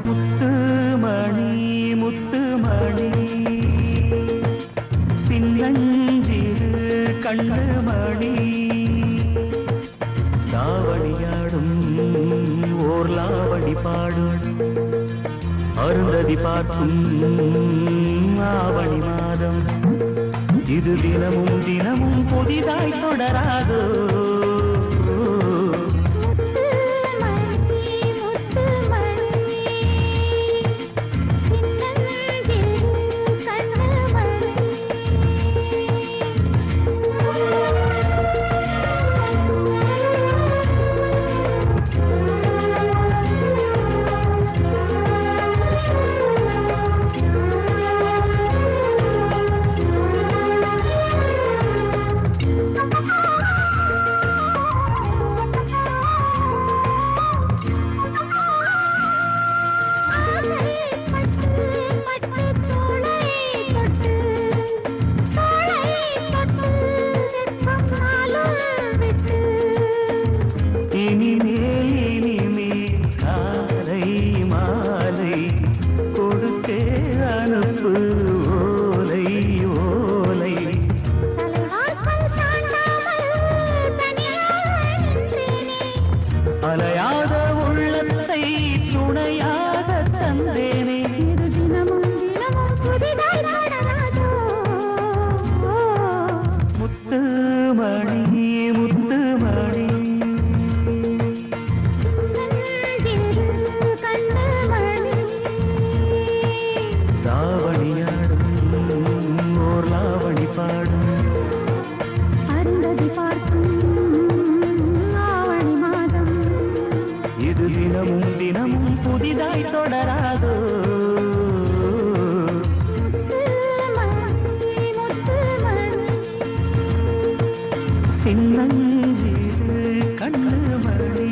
முத்துமணி முத்துமணி சின்னஞ்சிறு கண்ணுமணி தாவணியாடும் ஓர் லாவணி பாடும் அருந்ததி பார்க்கும் ஆவணி மாதம் இது தினமும் தினமும் புதிதாய் தொடராதோ அலையாத உள்ளத்தை துணையாக தந்தேனே இது தினமும் தினமும் புதிதாய் தொடராதோ முத்துமணி முத்துமணி கண்ணுமணி தாவணியாடும் ஓர் லாவணி பாடும் அருந்ததி பார்க்கும் இது தினமும் தினமும் புதிதாய் தொடராதோ சின்னஞ்சிறு கண்ணுமணி